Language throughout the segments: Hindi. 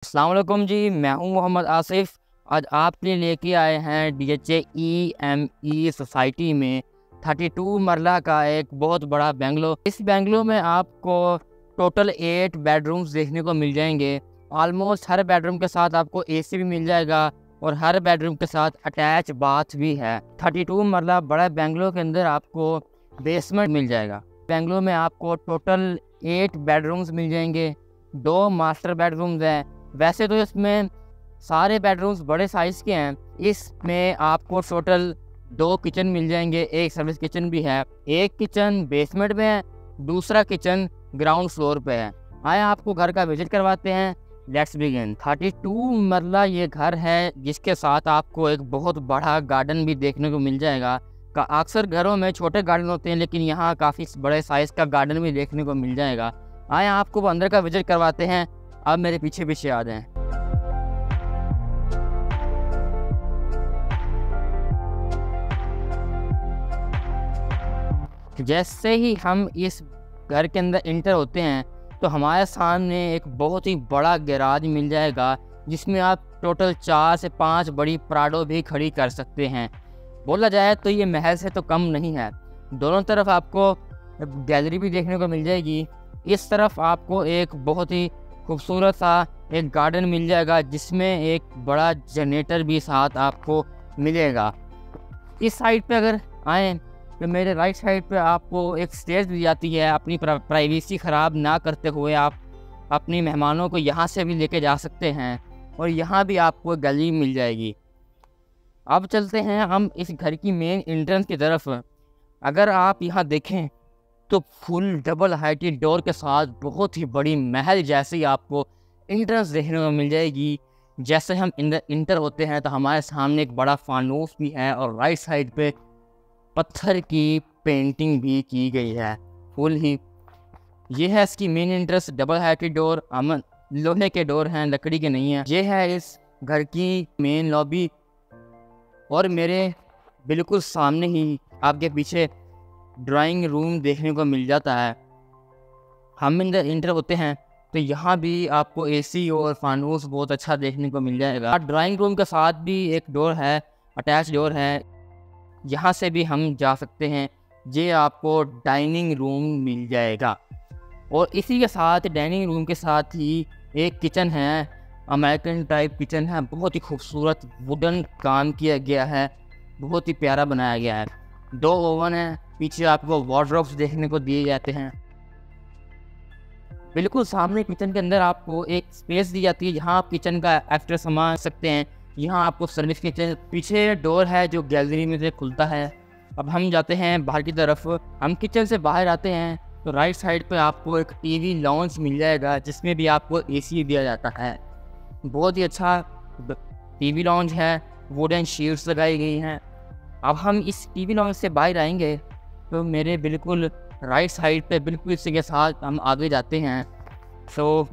अस्सलाम वालेकुम जी, मैं हूं मोहम्मद आसिफ। आज आपके लिए लेके आए हैं DHA-EME सोसाइटी में 32 मरला का एक बहुत बड़ा बेंगलो। इस बेंगलो में आपको टोटल 8 बेडरूम्स देखने को मिल जाएंगे। ऑलमोस्ट हर बेडरूम के साथ आपको AC भी मिल जाएगा और हर बेडरूम के साथ अटैच बाथ भी है। 32 मरला बड़ा बेंगलो के अंदर आपको बेसमेंट मिल जाएगा। बेंगलो में आपको टोटल 8 बेडरूम्स मिल जाएंगे, 2 मास्टर बेडरूम्स हैं। वैसे तो इसमें सारे बेडरूम्स बड़े साइज़ के हैं। इसमें आपको टोटल 2 किचन मिल जाएंगे, एक सर्विस किचन भी है। एक किचन बेसमेंट में है, दूसरा किचन ग्राउंड फ्लोर पे है। आए आपको घर का विजिट करवाते हैं। Let's begin. 32 मरला ये घर है, जिसके साथ आपको एक बहुत बड़ा गार्डन भी देखने को मिल जाएगा। अक्सर घरों में छोटे गार्डन होते हैं, लेकिन यहाँ काफ़ी बड़े साइज़ का गार्डन भी देखने को मिल जाएगा। आए आपको अंदर का विजिट करवाते हैं। अब मेरे पीछे पीछे आ जाएं। जैसे ही हम इस घर के अंदर इंटर होते हैं तो हमारे सामने एक बहुत ही बड़ा गैराज मिल जाएगा, जिसमें आप टोटल 4 से 5 बड़ी प्राडो भी खड़ी कर सकते हैं। बोला जाए तो ये महल से तो कम नहीं है। दोनों तरफ आपको गैलरी भी देखने को मिल जाएगी। इस तरफ आपको एक बहुत ही खूबसूरत सा एक गार्डन मिल जाएगा, जिसमें एक बड़ा जनरेटर भी साथ आपको मिलेगा। इस साइड पे अगर आएँ तो मेरे राइट साइड पे आपको एक स्टेज दी जाती है। अपनी प्राइवेसी ख़राब ना करते हुए आप अपने मेहमानों को यहाँ से भी लेके जा सकते हैं, और यहाँ भी आपको गली मिल जाएगी। अब चलते हैं हम इस घर की मेन एंट्रेंस की तरफ। अगर आप यहाँ देखें तो फुल डबल हाइटेड डोर के साथ बहुत ही बड़ी महल जैसी आपको एंट्रेंस देखने को मिल जाएगी। जैसे हम इंटर होते हैं तो हमारे सामने एक बड़ा फानूस भी है, और राइट साइड पे पत्थर की पेंटिंग भी की गई है फुल ही। ये है इसकी main entrance. Double heighted door, अमन लोहे के डोर हैं, लकड़ी के नहीं है। ये है इस घर की मेन लॉबी, और मेरे बिल्कुल सामने ही आपके पीछे ड्राइंग रूम देखने को मिल जाता है। हम इंटर होते हैं तो यहाँ भी आपको AC और फानूस बहुत अच्छा देखने को मिल जाएगा। ड्राइंग रूम के साथ भी एक डोर है, अटैच डोर है, यहाँ से भी हम जा सकते हैं। ये आपको डाइनिंग रूम मिल जाएगा, और इसी के साथ डाइनिंग रूम के साथ ही एक किचन है। अमेरिकन टाइप किचन है, बहुत ही खूबसूरत वुडन काम किया गया है, बहुत ही प्यारा बनाया गया है। 2 ओवन है, पीछे आपको वार्डरोब्स देखने को दिए जाते हैं। बिल्कुल सामने किचन के अंदर आपको एक स्पेस दी जाती है, जहाँ आप किचन का एक्स्ट्रा सामान सकते हैं। यहाँ आपको सर्विस किचन, पीछे डोर है जो गैलरी में से खुलता है। अब हम जाते हैं बाहर की तरफ। हम किचन से बाहर आते हैं तो राइट साइड पे आपको एक TV लॉन्च मिल जाएगा, जिसमें भी आपको AC दिया जाता है। बहुत ही अच्छा TV लॉन्च है, वुडन शीट्स लगाई गई हैं। अब हम इस TV लॉन्च से बाहर आएंगे तो मेरे बिल्कुल राइट साइड पे बिल्कुल इसी के साथ हम आगे जाते हैं। सो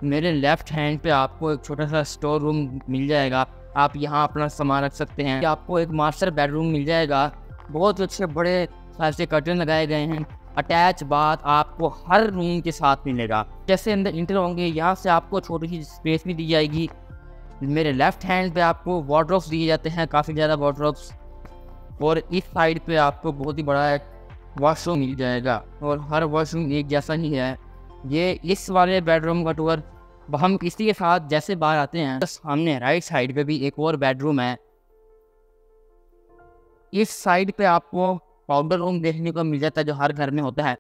मेरे लेफ़्ट हैंड पे आपको एक छोटा सा स्टोर रूम मिल जाएगा। आप यहाँ अपना सामान रख सकते हैं। आपको एक मास्टर बेडरूम मिल जाएगा, बहुत अच्छे बड़े साइज के कर्टन लगाए गए हैं। अटैच बाथ आपको हर रूम के साथ मिलेगा। जैसे अंदर इंटर होंगे, यहाँ से आपको छोटी सी स्पेस भी दी जाएगी। मेरे लेफ़्ट हैंड पे आपको वार्डरोब्स दिए जाते हैं, काफ़ी ज़्यादा वार्डरोब्स, और इस साइड पे आपको बहुत ही बड़ा एक वॉशरूम मिल जाएगा, और हर वॉशरूम एक जैसा ही है। ये इस वाले बेडरूम का टूर। हम इसी के साथ जैसे बाहर आते हैं तो सामने राइट साइड पे भी एक और बेडरूम है। इस साइड पे आपको पाउडर रूम देखने को मिल जाता है, जो हर घर में होता है।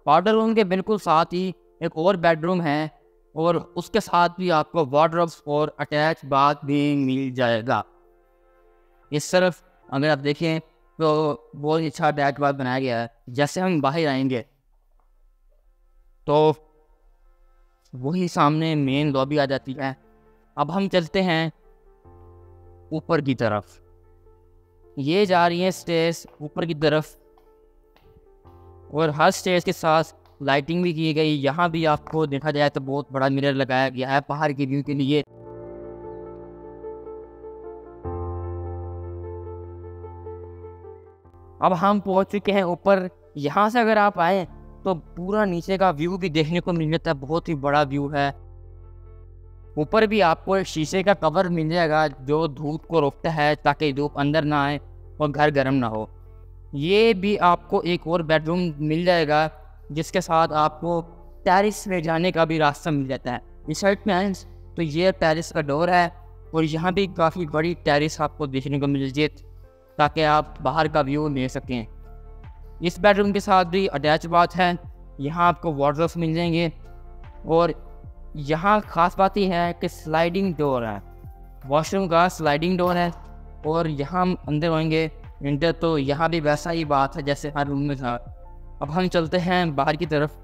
पाउडर रूम के बिल्कुल साथ ही एक और बेडरूम है, और उसके साथ भी आपको वार्डरोब्स और अटैच बाथ भी मिल जाएगा। इस तरफ अगर आप देखें तो बहुत ही अच्छा अटैच बाथ बनाया गया है। जैसे हम बाहर आएंगे तो वही सामने मेन लॉबी आ जाती है। अब हम चलते हैं ऊपर की तरफ। ये जा रही है स्टेज ऊपर की तरफ, और हर स्टेज के साथ लाइटिंग भी की गई। यहाँ भी आपको देखा जाए तो बहुत बड़ा मिरर लगाया गया है बाहर की व्यू के लिए। अब हम पहुँच चुके हैं ऊपर। यहाँ से अगर आप आए तो पूरा नीचे का व्यू भी देखने को मिल जाता है, बहुत ही बड़ा व्यू है। ऊपर भी आपको एक शीशे का कवर मिल जाएगा जो धूप को रोकता है ताकि धूप अंदर ना आए और घर गर्म ना हो। ये भी आपको एक और बेडरूम मिल जाएगा जिसके साथ आपको टेरेस में जाने का भी रास्ता मिल जाता है। इस साइड में आए तो ये टेरेस का डोर है और यहाँ भी काफ़ी बड़ी टेरेस आपको देखने को मिल जाती है ताकि आप बाहर का व्यू ले सकें। इस बेडरूम के साथ भी अटैच बाथ है, यहाँ आपको वार्डरोब्स मिल जाएंगे और यहाँ ख़ास बात यह है कि स्लाइडिंग डोर है, वॉशरूम का स्लाइडिंग डोर है और यहाँ हम अंदर होंगे इंटर तो यहाँ भी वैसा ही बात है जैसे हर रूम में था। अब हम चलते हैं बाहर की तरफ।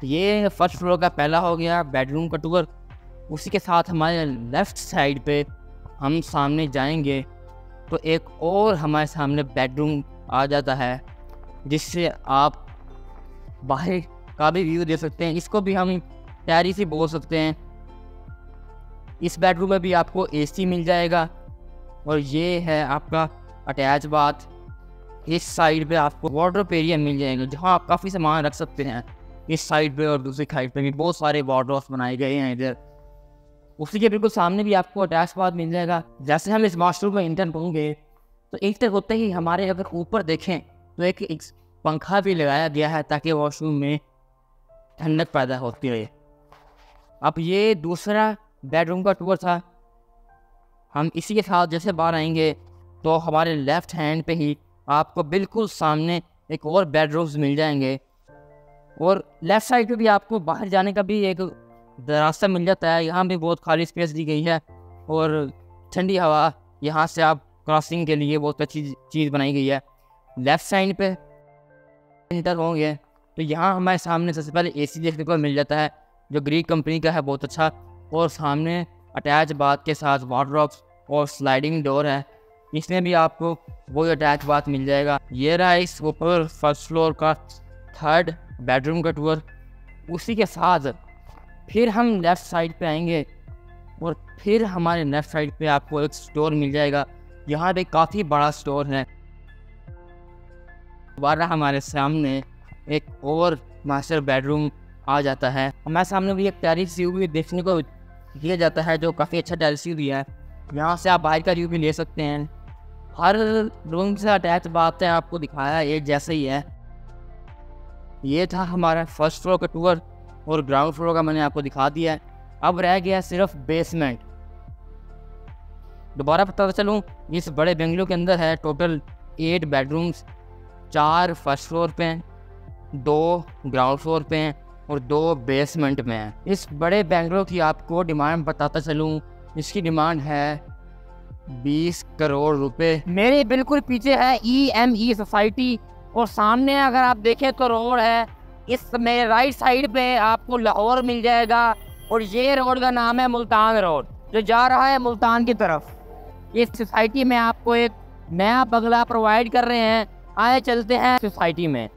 ये फर्स्ट फ्लोर का पहला हो गया बेडरूम का टूर। उसी के साथ हमारे लेफ़्ट साइड पे हम सामने जाएंगे तो एक और हमारे सामने बेडरूम आ जाता है जिससे आप बाहर का भी व्यू दे सकते हैं। इसको भी हम टेरेस ही बोल सकते हैं। इस बेडरूम में भी आपको एसी मिल जाएगा और ये है आपका अटैच बाथ। इस साइड पे आपको वार्डरोब एरिया मिल जाएगा जहाँ आप काफ़ी सामान रख सकते हैं। इस साइड पे और दूसरी साइड पे भी बहुत सारे वार्डरोब्स बनाए गए हैं इधर। उसी के बिल्कुल सामने भी आपको अटैच बाथ मिल जाएगा। जैसे हम इस वॉशरूम में इंटर होंगे तो एक तक होते ही हमारे अगर ऊपर देखें तो एक पंखा भी लगाया गया है ताकि वॉशरूम में ठंडक पैदा होती रहे। अब ये दूसरा बेडरूम का टूर था। हम इसी के साथ जैसे बाहर आएंगे तो हमारे लेफ़्ट हैंड पे ही आपको बिल्कुल सामने एक और बेडरूम्स मिल जाएंगे और लेफ़्ट साइड पे भी आपको बाहर जाने का भी एक रास्ता मिल जाता है। यहाँ भी बहुत खाली स्पेस दी गई है और ठंडी हवा यहाँ से आप क्रॉसिंग के लिए बहुत अच्छी चीज़ बनाई गई है। लेफ़्ट साइड पे इंटर होंगे तो यहाँ हमारे सामने सबसे पहले एसी देखने को मिल जाता है जो ग्रीक कंपनी का है, बहुत अच्छा। और सामने अटैच बाथ के साथ वार्डरोब्स और स्लाइडिंग डोर है, इसमें भी आपको वही अटैच बाथ मिल जाएगा। ये रहा इस ऊपर फर्स्ट फ्लोर का थर्ड बेडरूम का टूर। उसी के साथ फिर हम लेफ़्ट साइड पे आएंगे और फिर हमारे लेफ़्ट साइड पे आपको एक स्टोर मिल जाएगा। यहाँ पे काफ़ी बड़ा स्टोर है। दोबारा हमारे सामने एक और मास्टर बेडरूम आ जाता है। हमारे सामने भी एक टेरेस व्यू भी देखने को दिया जाता है जो काफ़ी अच्छा टेरेस व्यू दिया है। यहाँ से आप बाहर का व्यू भी ले सकते हैं। हर रूम से अटैच बात है, आपको दिखाया एक जैसा ही है। ये था हमारा फर्स्ट फ्लोर का टूर और ग्राउंड फ्लोर का मैंने आपको दिखा दिया है। अब रह गया सिर्फ बेसमेंट। दोबारा बताता चलूँ, इस बड़े बंगलो के अंदर है टोटल 8 बेडरूम्स, 4 फर्स्ट फ्लोर पे हैं, 2 ग्राउंड फ्लोर पे हैं और 2 बेसमेंट में हैं। इस बड़े बंगलो की आपको डिमांड बताता चलूँ, इसकी डिमांड है 20 करोड़ रुपए। मेरे बिल्कुल पीछे है EME सोसाइटी और सामने अगर आप देखें तो रोड है। इस मेरे राइट साइड पे आपको लाहौर मिल जाएगा और ये रोड का नाम है मुल्तान रोड जो जा रहा है मुल्तान की तरफ। इस सोसाइटी में आपको एक नया बंगला प्रोवाइड कर रहे हैं। आए चलते हैं सोसाइटी में।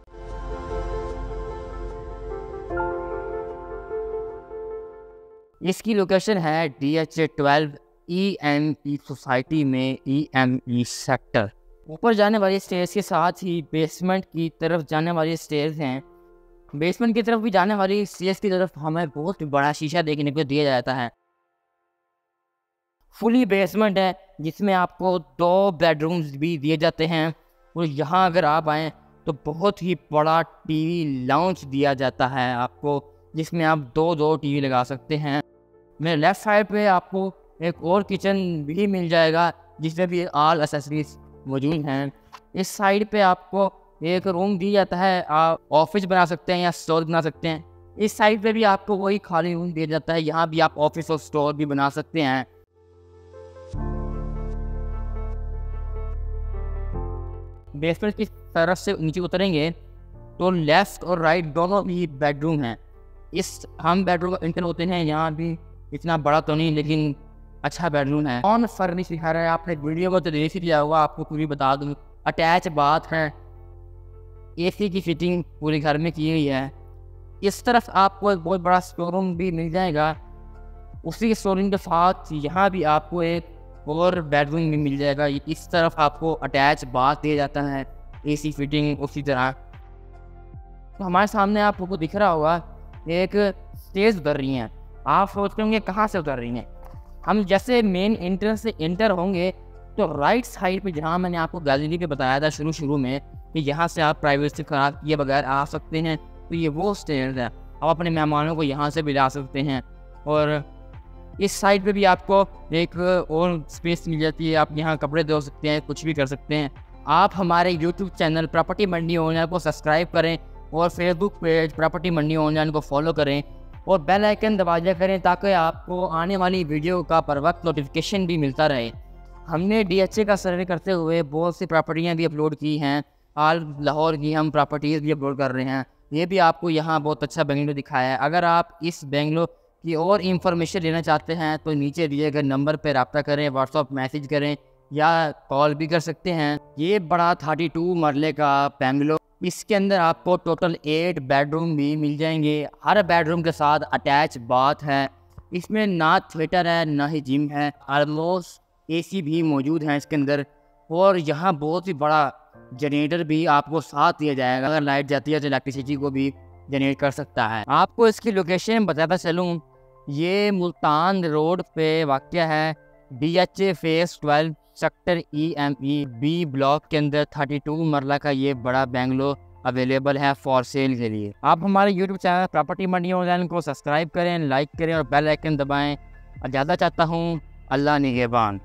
इसकी लोकेशन है DH12 EME सोसाइटी में EME सेक्टर। ऊपर जाने वाली स्टेयर्स के साथ ही बेसमेंट की तरफ जाने वाली स्टेयर्स हैं। बेसमेंट की तरफ भी जाने वाली स्टेयर्स की तरफ हमें बहुत बड़ा शीशा देखने को दिया जाता है। फुली बेसमेंट है जिसमें आपको 2 बेडरूम्स भी दिए जाते हैं और यहाँ अगर आप आएँ तो बहुत ही बड़ा टीवी लाउंज दिया जाता है आपको, जिसमें आप 2 टीवी लगा सकते हैं। मेरे लेफ़्ट साइड पे आपको एक और किचन भी मिल जाएगा जिसमें भी ऑल एसेसरीज मौजूद हैं। इस साइड पे आपको एक रूम दिया जाता है, आप ऑफिस बना सकते हैं या स्टोर बना सकते हैं। इस साइड पे भी आपको वही खाली रूम दिया जाता है, यहाँ भी आप ऑफिस और स्टोर भी बना सकते हैं। बेसमेंट की तरफ से नीचे उतरेंगे तो लेफ़्ट और राइट दोनों भी बेडरूम हैं। इस हम बेडरूम में इंटर होते हैं, यहाँ भी इतना बड़ा तो नहीं लेकिन अच्छा बेडरूम है। कौन फर्निश दिखा रहा है, आपने वीडियो को तो देख ही लिया होगा, आपको पूरी बता दूँ। अटैच बाथ है, AC की फिटिंग पूरे घर में की गई है। इस तरफ आपको एक बहुत बड़ा स्टोरूम भी मिल जाएगा। उसी स्टोरूम के साथ यहाँ भी आपको एक और बेडरूम भी मिल जाएगा। इस तरफ आपको अटैच बाथ दिया जाता है, AC फिटिंग उसी तरह। तो हमारे सामने आपको दिख रहा होगा एक स्टेज उतर रही हैं। आप सोचते होंगे कहाँ से उतर रही हैं। हम जैसे मेन एंट्रेंस से एंटर होंगे तो राइट साइड पे, जहाँ मैंने आपको गैलरी पे बताया था शुरू में कि यहाँ से आप प्राइवेसी ख़राब किए बगैर आ सकते हैं, तो ये वो स्टेज है। आप अपने मेहमानों को यहाँ से भी ला सकते हैं। और इस साइड पे भी आपको एक और स्पेस मिल जाती है, आप यहाँ कपड़े धो सकते हैं, कुछ भी कर सकते हैं। आप हमारे यूट्यूब चैनल प्रॉपर्टी मंडी ऑनलाइन को सब्सक्राइब करें और फेसबुक पेज प्रॉपर्टी मंडी ऑनलाइन को फॉलो करें और बेल आइकन दबा दिया करें ताकि आपको आने वाली वीडियो का पर वक्त नोटिफिकेशन भी मिलता रहे। हमने DHA का सर्वे करते हुए बहुत सी प्रॉपर्टियाँ भी अपलोड की हैं। हाल लाहौर की हम प्रॉपर्टीज़ भी अपलोड कर रहे हैं। ये भी आपको यहाँ बहुत अच्छा बेंगलो दिखाया है। अगर आप इस बेंगलो की और इंफॉर्मेशन लेना चाहते हैं तो नीचे दिए गए नंबर पर रब्ता करें, व्हाट्सअप मैसेज करें या कॉल भी कर सकते हैं। ये बड़ा 32 मरले का बेंगलो, इसके अंदर आपको टोटल 8 बेडरूम भी मिल जाएंगे। हर बेडरूम के साथ अटैच बाथ है। इसमें ना थिएटर है ना ही जिम है। ऑलमोस्ट AC भी मौजूद है इसके अंदर। और यहाँ बहुत ही बड़ा जनरेटर भी आपको साथ दिया जाएगा। अगर लाइट जाती है तो इलेक्ट्रिसिटी को भी जनरेट कर सकता है। आपको इसकी लोकेशन बताता चलूँ, ये मुल्तान रोड पे वाक़या है। DHA face 12 sector EME B block के अंदर 32 मरला का ये बड़ा बेंगलो अवेलेबल है फॉर सेल के लिए। आप हमारे यूट्यूब चैनल प्रॉपर्टी मंडी ऑनलाइन को सब्सक्राइब करें, लाइक करें और बेल आइकन दबाएं। इजाज़त चाहता हूँ। अल्लाह निगहबान।